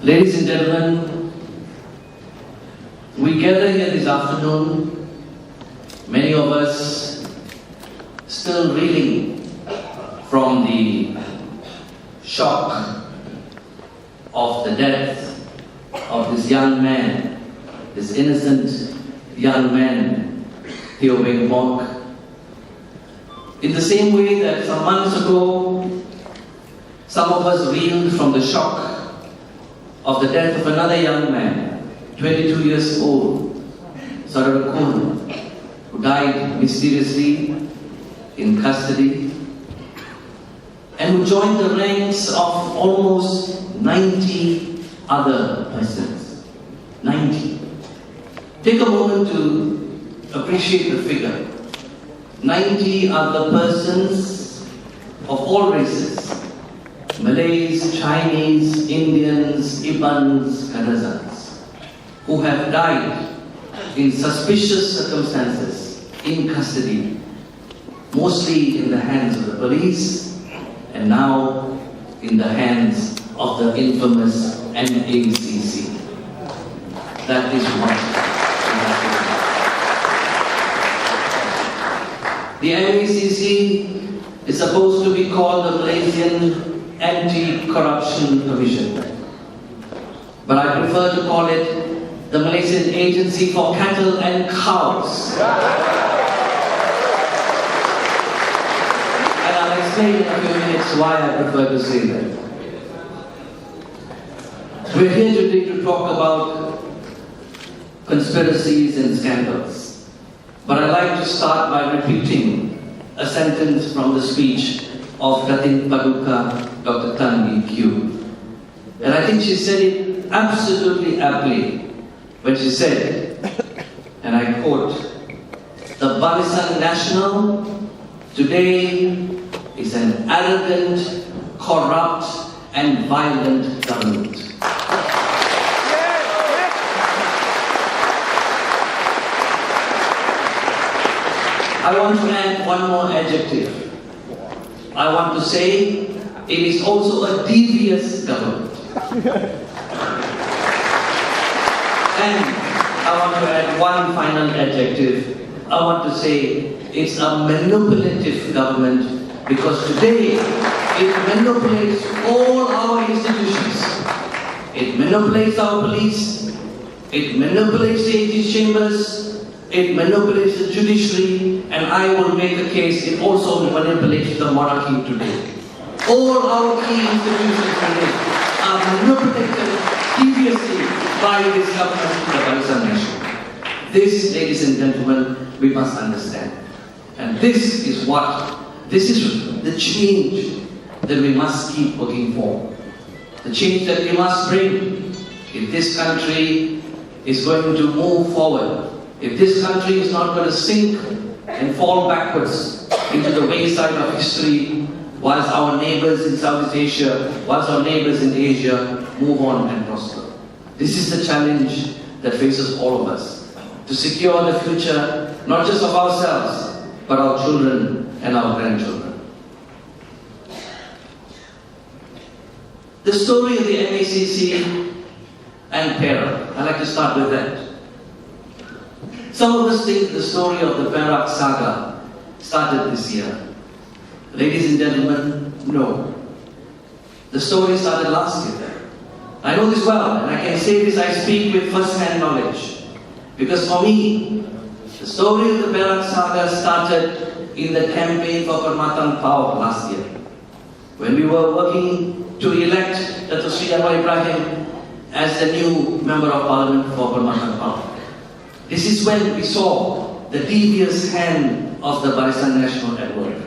Ladies and gentlemen, we gather here this afternoon, many of us still reeling from the shock of the death of this young man, this innocent young man, Teo Beng Mok. In the same way that some months ago, some of us reeled from the shock of the death of another young man, 22 years old, Sivarasa Rasiah, who died mysteriously in custody, and who joined the ranks of almost 90 other persons. 90. Take a moment to appreciate the figure. 90 other persons of all races, Malays, Chinese, Indians, Ibans, Kadazans, who have died in suspicious circumstances in custody, mostly in the hands of the police and now in the hands of the infamous MACC. That is what we have to do. The MACC is supposed to be called the Malaysian Anti-Corruption Commission, but I prefer to call it the Malaysian Agency for Cattle and Cows. And I'll explain in a few minutes why I prefer to say that. We're here today to talk about conspiracies and scandals, but I'd like to start by repeating a sentence from the speech of Datin Paduka, Dr. Tan Lee Kiew. And I think she said it absolutely aptly when she said, and I quote, "The Barisan Nasional today is an arrogant, corrupt, and violent government." I want to add one more adjective. I want to say it is also a devious government. And I want to add one final adjective. I want to say it's a manipulative government, because today it manipulates all our institutions. It manipulates our police, it manipulates the 80 chambers, it manipulates the judiciary, and I will make a case it also manipulates the monarchy today. All our key institutions today are manipulated deviously by this government, the Barisan Nasional. This, ladies and gentlemen, we must understand. And this is the change that we must keep working for. The change that we must bring if this country is going to move forward. If this country is not going to sink and fall backwards into the wayside of history, whilst our neighbors in Southeast Asia, whilst our neighbors in Asia move on and prosper. This is the challenge that faces all of us, to secure the future, not just of ourselves, but our children and our grandchildren. The story of the MACC and PERA, I'd like to start with that. Some of us think the story of the Perak saga started this year. Ladies and gentlemen, no. The story started last year. I know this well, and I can say this, I speak with first-hand knowledge. Because for me, the story of the Perak saga started in the campaign for Permatan Power last year, when we were working to elect Dato' Sri Anwar Ibrahim as the new Member of Parliament for Permatan Power. This is when we saw the devious hand of the Barisan Nasional at work.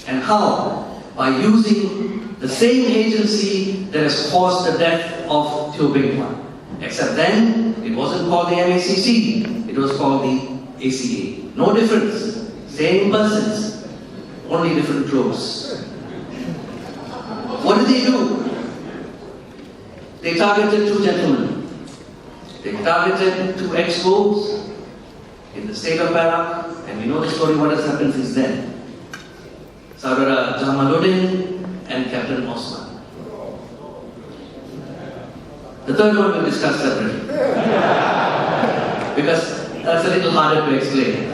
And how? By using the same agency that has caused the death of Teo Beng Mok. Except then, it wasn't called the MACC, it was called the ACA. No difference. Same persons, only different clothes. What did they do? They targeted two gentlemen. They targeted two ex-wolves in the state of Perak, and we know the story, what has happened since then. Saudara Jamaluddin and Captain Osman. The third one we'll discuss separately. Because that's a little harder to explain.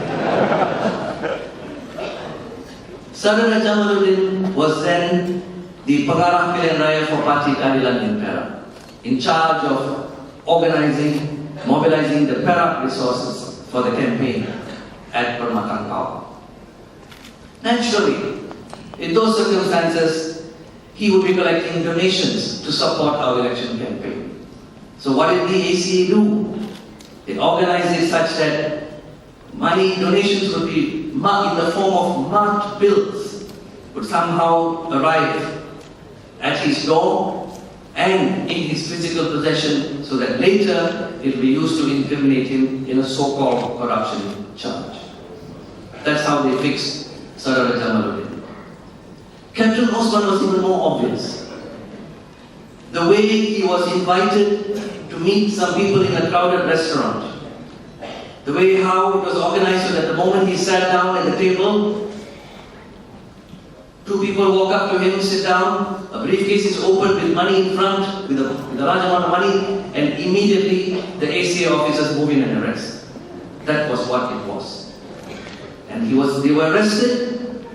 Sivarasa Rasiah was then the Pengarah Pilihan Raya for Parti Keadilan in Perak, in charge of organizing, mobilizing the Perak resources for the campaign at Permatang Power. Naturally, in those circumstances, he would be collecting donations to support our election campaign. So what did the ACA do? They organized it such that money donations would be marked in the form of marked bills, would somehow arrive at his door and in his physical possession, so that later it will be used to incriminate him in a so-called corruption charge. That's how they fixed Sivarasa Rasiah. Captain Osman was even more obvious. The way he was invited to meet some people in a crowded restaurant, the way how it was organized so that the moment he sat down at the table, two people walk up to him, sit down, a briefcase is opened with money in front, with a large amount of money, and immediately the ACA officers move in and arrest. That was what it was. And they were arrested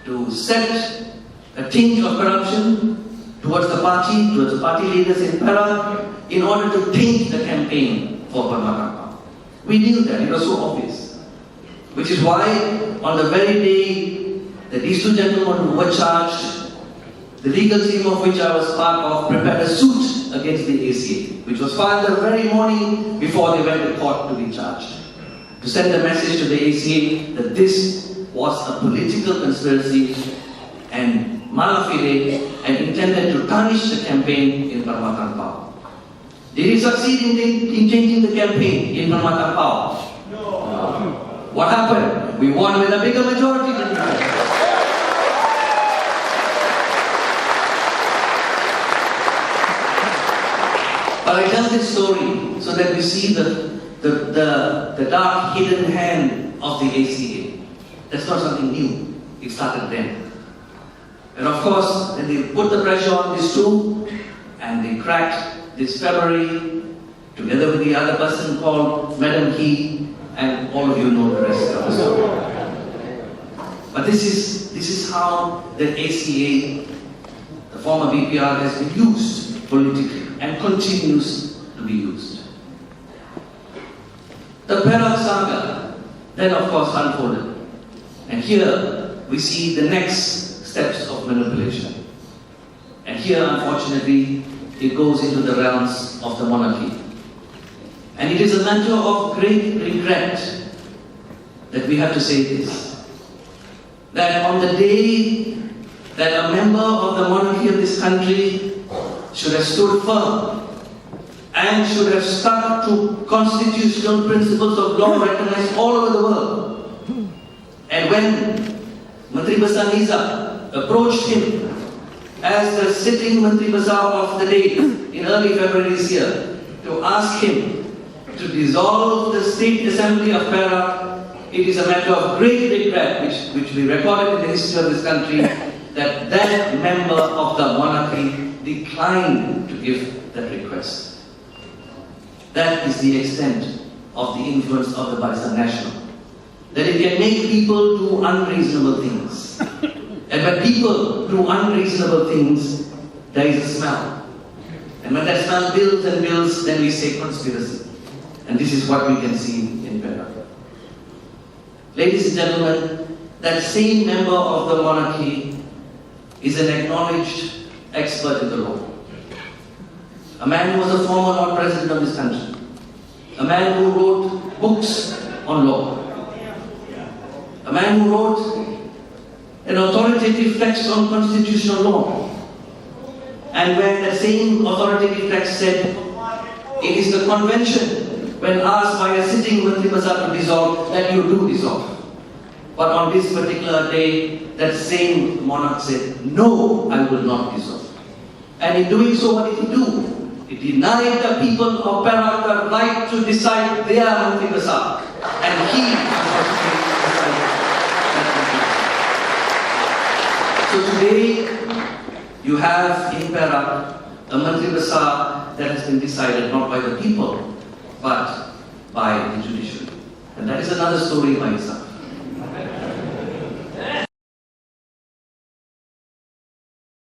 to set a tinge of corruption towards the party leaders in Perak, in order to taint the campaign for Permatang Power. We knew that, it was so obvious. Which is why, on the very day that these two gentlemen who were charged, the legal team of which I was part of prepared a suit against the ACA, which was filed the very morning before they went to court to be charged, to send a message to the ACA that this was a political conspiracy and malafide and intended to tarnish the campaign in Permatang Power. Did he succeed in changing the campaign in Permatang Power? No. What happened? We won with a bigger majority than before. But I tell this story so that we see the dark hidden hand of the ACA. That's not something new. It started then. And of course, then they put the pressure on these two, and they cracked this February, together with the other person called Madam Key, and all of you know the rest of the story. But this is how the ACA, the former BPR, has been used politically and continues to be used. The Perak saga then of course unfolded. And here we see the next steps of manipulation. And here, unfortunately, it goes into the realms of the monarchy. And it is a matter of great regret that we have to say this, that on the day that a member of the monarchy of this country should have stood firm and should have stuck to constitutional principles of law recognized all over the world. And when Menteri Besar Nizam approached him as the sitting Menteri Besar of the day in early February this year to ask him to dissolve the State Assembly of Perak, it is a matter of great regret, which we recorded in the history of this country, that that member of the monarchy declined to give that request. That is the extent of the influence of the Barisan Nasional. That it can make people do unreasonable things. And when people do unreasonable things, there is a smell. And when that smell builds and builds, then we say conspiracy. And this is what we can see in Perak. Ladies and gentlemen, that same member of the monarchy is an acknowledged expert in the law. A man who was a former Lord President of this country. A man who wrote books on law. A man who wrote an authoritative text on constitutional law. And where the same authoritative text said, it is the convention, when asked by a sitting Menteri Besar to dissolve, that you do dissolve. But on this particular day, that same monarch said, no, I will not dissolve. And in doing so, what did he do? He denied the people of Perak the right to decide their Menteri Besar. And he decided that. So today, you have in Perak a mantriprasad that has been decided not by the people, but by the judiciary. And that is another story by itself.